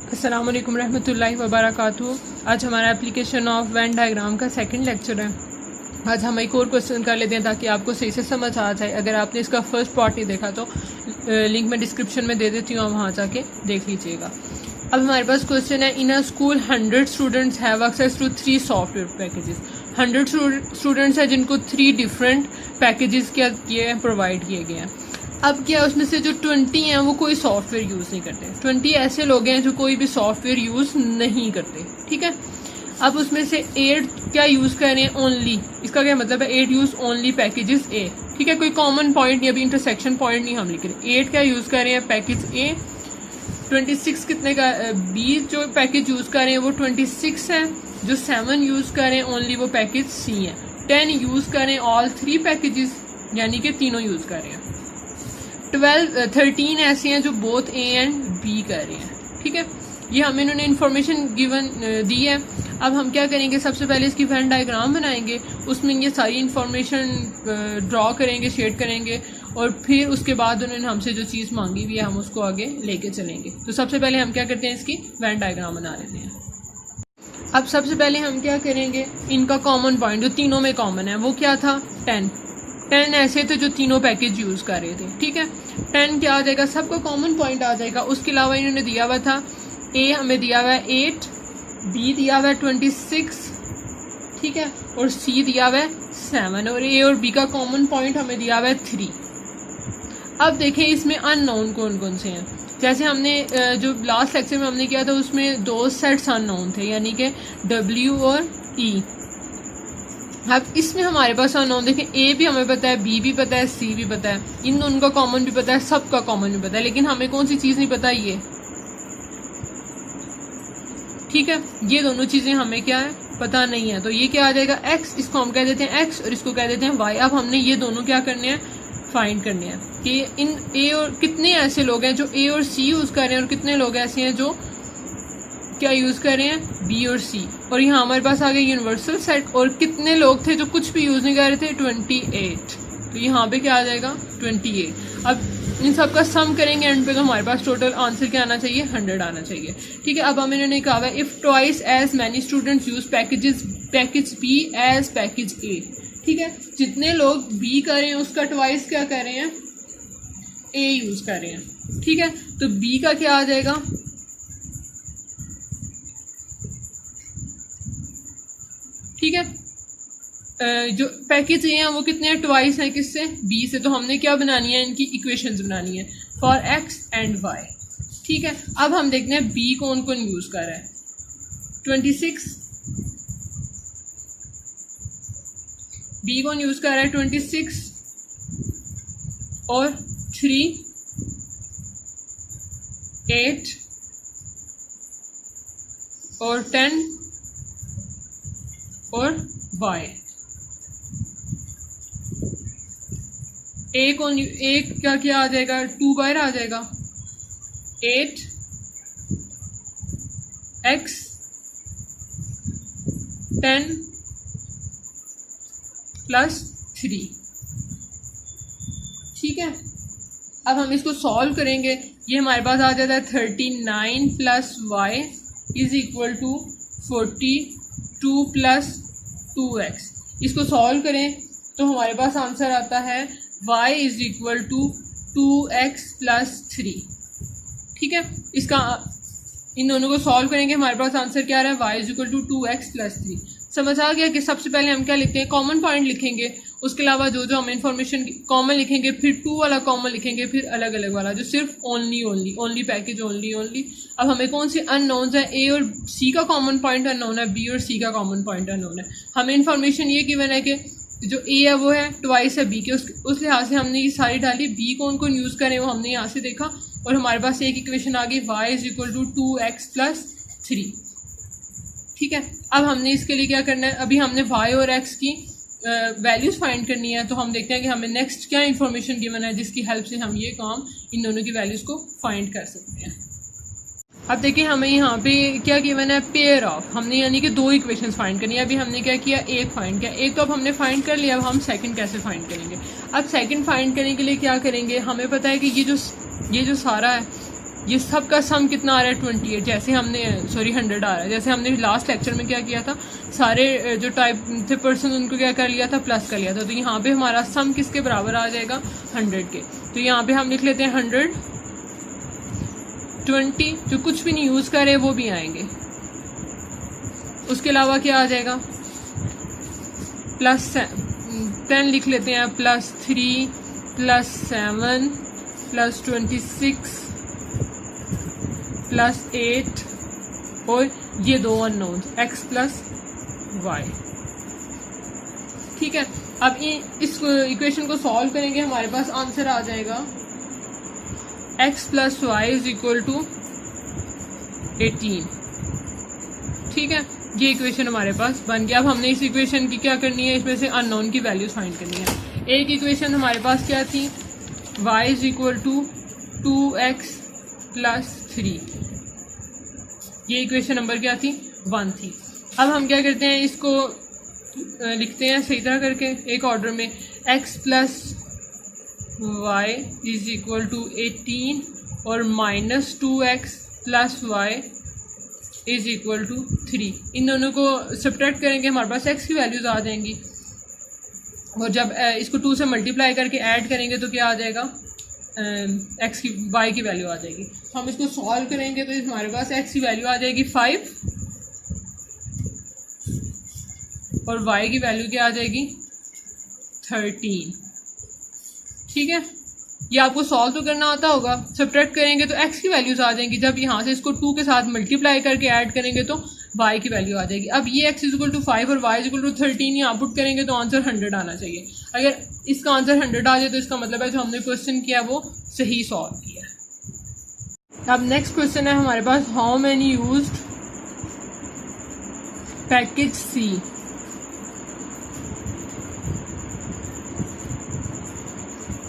अस्सलाम वालेकुम रहमतुल्लाहि व बरकातुहू। आज हमारा एप्लीकेशन ऑफ वेन डायग्राम का सेकंड लेक्चर है। आज हम एक और क्वेश्चन कर लेते हैं ताकि आपको सही से समझ आ जाए। अगर आपने इसका फर्स्ट पार्ट नहीं देखा तो लिंक मैं डिस्क्रिप्शन में दे देती हूँ, आप वहाँ जाके देख लीजिएगा। अब हमारे पास क्वेश्चन है, in a school 100 students have access to 3 software packages. 100 students हैं जिनको 3 डिफरेंट पैकेजेस क्या किए हैं, प्रोवाइड किए गए हैं। अब क्या उसमें से जो 20 हैं वो कोई सॉफ्टवेयर यूज़ नहीं करते। 20 ऐसे लोग हैं जो कोई भी सॉफ्टवेयर यूज़ नहीं करते, ठीक है। अब उसमें से 8 क्या यूज़ कर रहे हैं, ओनली। इसका क्या मतलब है, 8 यूज़ ओनली पैकेजेस ए, ठीक है। कोई कॉमन पॉइंट नहीं, अभी इंटरसेक्शन पॉइंट नहीं हम लिख रहे। 8 क्या यूज़ कर रहे हैं, पैकेज ए। 26 कितने का, बी जो पैकेज यूज़ कर रहे हैं वो 26 है। जो 7 यूज़ कर रहे हैं ओनली वो पैकेज सी है। 10 यूज़ कर रहे हैं ऑल 3 पैकेजेस, यानी कि तीनों यूज़ कर रहे हैं। 13 ऐसे हैं जो बोथ ए एंड बी कर रहे हैं, ठीक है। ये हमें इन्होंने इन्फॉर्मेशन गिवन दी है। अब हम क्या करेंगे, सबसे पहले इसकी वेन डायग्राम बनाएंगे, उसमें ये सारी इन्फॉर्मेशन ड्रॉ करेंगे, शेड करेंगे, और फिर उसके बाद उन्होंने हमसे जो चीज़ मांगी हुई है हम उसको आगे लेके चलेंगे। तो सबसे पहले हम क्या करते हैं, इसकी वेन डायग्राम बना लेते हैं। अब सबसे पहले हम क्या करेंगे, इनका कॉमन पॉइंट जो तीनों में कॉमन है वो क्या था, 10 ऐसे थे जो तीनों पैकेज यूज़ कर रहे थे, ठीक है। 10 क्या आ जाएगा, सबका कॉमन पॉइंट आ जाएगा। उसके अलावा इन्होंने दिया हुआ था, ए हमें दिया हुआ है 8, बी दिया हुआ है 26, ठीक है, और सी दिया हुआ है 7, और ए और बी का कॉमन पॉइंट हमें दिया हुआ है 3। अब देखें इसमें अननोन कौन कौन से हैं। जैसे हमने जो लास्ट लेक्चर में हमने किया था उसमें 2 सेट्स अननोन थे, यानी कि W और E। अब इसमें हमारे पास अननोन देखें, ए भी हमें पता है, बी भी पता है, सी भी पता है, इन दोनों का कॉमन भी पता है, सबका कॉमन भी पता है, लेकिन हमें कौन सी चीज़ नहीं पता, ये, ठीक है। ये दोनों चीज़ें हमें क्या है, पता नहीं है। तो ये क्या आ जाएगा, एक्स, इसको हम कह देते हैं एक्स और इसको कह देते हैं वाई। अब हमने ये दोनों क्या करने हैं, फाइंड करने हैं कि इन ए और कितने ऐसे लोग हैं जो ए और सी यूज़ कर रहे हैं और कितने लोग ऐसे हैं जो क्या यूज़ कर रहे हैं, बी और सी। और यहाँ हमारे पास आ गया यूनिवर्सल सेट, और कितने लोग थे जो कुछ भी यूज़ नहीं कर रहे थे, 28। तो यहाँ पे क्या आ जाएगा, 28। अब इन सब का सम करेंगे एंड पे, तो हमारे पास टोटल आंसर क्या आना चाहिए, 100 आना चाहिए, ठीक है। अब हम इन्होंने कहा है, if twice as many students use package B as package A, ठीक है। जितने लोग बी कर रहे हैं उसका ट्वाइस क्या कर रहे हैं, ए यूज़ कर रहे हैं, ठीक है। तो बी का क्या आ जाएगा, ठीक है। जो पैकेज ए हैं वो कितने हैं, ट्वाइस हैं, किससे, बी से। तो हमने क्या बनानी है, इनकी इक्वेशंस बनानी है फॉर एक्स एंड वाई, ठीक है। अब हम देखते हैं बी कौन कौन यूज कर रहा है। 26, बी कौन यूज कर रहा है, 26 और 3, 8 और 10 और y। ए कौन, एक क्या क्या आ जाएगा, 2 बार आ जाएगा, 8 x 10 प्लस 3, ठीक है। अब हम इसको सॉल्व करेंगे, ये हमारे पास आ जाता है 39 plus y is equal to 42 plus 2x। इसको सॉल्व करें तो हमारे पास आंसर आता है y is equal to 2x plus 3, ठीक है। इसका इन दोनों को सॉल्व करेंगे, हमारे पास आंसर क्या आ रहा है, y is equal to 2x plus 3। समझ आ गया कि सबसे पहले हम क्या लिखते हैं, कॉमन पॉइंट लिखेंगे, उसके अलावा जो जो हम इन्फॉर्मेशन कॉमन लिखेंगे, फिर 2 वाला कॉमन लिखेंगे, फिर अलग अलग वाला जो सिर्फ ओनली पैकेज ओनली। अब हमें कौन सी अननोन्स है, ए और सी का कॉमन पॉइंट अननोन है, बी और सी का कॉमन पॉइंट अननोन है। हमें इन्फॉर्मेशन ये गिवन है कि जो ए है वो है ट्वाइस है बी के, उस लिहाज से हमने ये सारी डाली। बी कौन कौन यूज़ करें वो हमने यहाँ से देखा, और हमारे पास एक इक्वेशन आ गई, y is equal to 2x plus 3, ठीक है। अब हमने इसके लिए क्या करना है, अभी हमने y और x की वैल्यूज़ फाइंड करनी है। तो हम देखते हैं कि हमें नेक्स्ट क्या इन्फॉर्मेशन गिवन है जिसकी हेल्प से हम ये काम इन दोनों की वैल्यूज़ को फाइंड कर सकते हैं। अब देखिए हमें यहाँ पे क्या गिवन है, पेयर ऑफ, हमने यानी कि 2 इक्वेशंस फाइंड करनी है। अभी हमने क्या किया, एक फाइंड किया, एक तो अब हमने फाइंड कर लिया, अब हम सेकंड कैसे फाइंड करेंगे। अब सेकंड फाइंड करने के लिए क्या करेंगे, हमें पता है कि ये जो सारा है ये सब का सम कितना आ रहा है 28, जैसे हमने 100 आ रहा है, जैसे हमने लास्ट लेक्चर में क्या किया था, सारे जो टाइप थे पर्सन उनको क्या कर लिया था, प्लस कर लिया था। तो यहाँ पे हमारा सम किसके बराबर आ जाएगा, 100 के। तो यहाँ पे हम लिख लेते हैं 120, जो कुछ भी नहीं यूज़ करे वो भी आएंगे। उसके अलावा क्या आ जाएगा, प्लस 10 लिख लेते हैं, +3 +7 +26 +8 और ये 2 अननोन x + y। ठीक है, अब इस इक्वेशन को सॉल्व करेंगे, हमारे पास आंसर आ जाएगा x + y = 18। ठीक है, ये इक्वेशन हमारे पास बन गया। अब हमने इस इक्वेशन की क्या करनी है, इसमें से अननोन की वैल्यूज फाइंड करनी है। एक इक्वेशन हमारे पास क्या थी, y = 2x + 3, ये इक्वेशन नंबर क्या थी, 1 थी। अब हम क्या करते हैं, इसको लिखते हैं सही तरह करके एक ऑर्डर में, x + y = 18 और -2x + y = 3। इन दोनों को सब्ट्रैक्ट करेंगे, हमारे पास x की वैल्यूज आ जाएंगी, और जब इसको 2 से मल्टीप्लाई करके ऐड करेंगे तो क्या आ जाएगा, x की y की वैल्यू आ जाएगी। हम इसको सॉल्व करेंगे तो हमारे पास x की वैल्यू आ जाएगी 5 और y की वैल्यू क्या आ जाएगी, 13। ठीक है, ये आपको सॉल्व तो करना आता होगा। सब्ट्रैक्ट करेंगे तो x की वैल्यूज आ जाएंगी, जब यहाँ से इसको 2 के साथ मल्टीप्लाई करके ऐड करेंगे तो y की वैल्यू आ जाएगी। अब ये x = 5 और y = 13 यहाँ पुट करेंगे तो आंसर 100 आना चाहिए। अगर इसका आंसर 100 आ जाए तो इसका मतलब है जो हमने क्वेश्चन किया वो सही सॉल्व किया। अब नेक्स्ट क्वेश्चन है हमारे पास, हाउ मैनी यूज्ड पैकेज सी।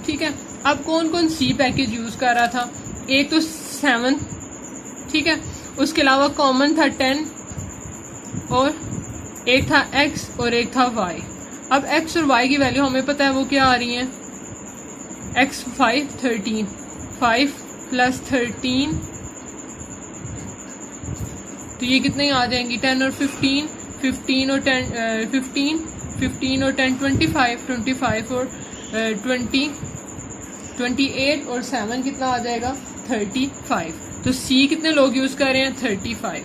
ठीक है, अब कौन कौन सी पैकेज यूज कर रहा था, एक तो 7, ठीक है, उसके अलावा कॉमन था 10 और एक था x और एक था y। अब x और y की वैल्यू हमें पता है वो क्या आ रही है, x 5 13, 5 + 13 तो ये कितने आ जाएंगी, 10 और 15, 15 और 10 15, 15 और 10 25, 25 और 20 28 और 7 कितना आ जाएगा, 35। तो C कितने लोग यूज कर रहे हैं, 35।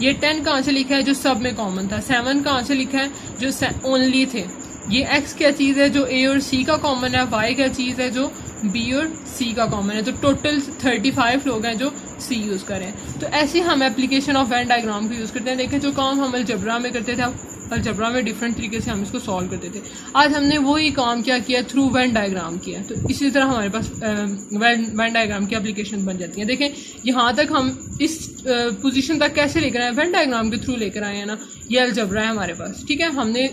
ये 10 कहाँ से लिखा है, जो सब में कॉमन था। 7 कहाँ से लिखा है, जो ओनली थे। ये x क्या चीज़ है जो A और C का कॉमन है, y क्या चीज़ है जो B और C का कॉमन है। तो टोटल 35 लोग हैं जो C यूज़ कर रहे हैं। तो ऐसे हम एप्लीकेशन ऑफ वेन डायग्राम को यूज़ करते हैं। देखें, जो काम हम अलजबरा में करते थे, अलजबरा में डिफरेंट तरीके से हम इसको सॉल्व करते थे, आज हमने वही काम क्या किया, थ्रू वेन डायग्राम किया। तो इसी तरह हमारे पास वेन डायग्राम की एप्लीकेशन बन जाती है। देखें, यहाँ तक हम इस पोजीशन तक कैसे लेकर आए, वेन डायग्राम के थ्रू लेकर आए हैं ना। ये अलजबरा है हमारे पास, ठीक है। हमने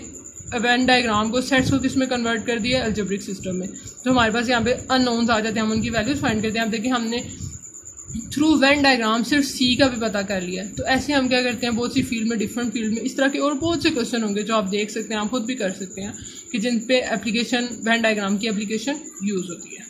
वेन डायग्राम को सेट्स को किस में कन्वर्ट कर दिया, अलजेब्रिक सिस्टम में। तो हमारे पास यहाँ पे अननोन्स आ जाते हैं, हम उनकी वैल्यूज फाइंड करते हैं। अब देखिए, हमने थ्रू वेन डायग्राम सिर्फ सी का भी पता कर लिया। तो ऐसे हम क्या करते हैं, बहुत सी फील्ड में, डिफरेंट फील्ड में इस तरह के और बहुत से क्वेश्चन होंगे जो आप देख सकते हैं, आप खुद भी कर सकते हैं, कि जिन पे एप्लीकेशन वेन डायग्राम की एप्लीकेशन यूज़ होती है।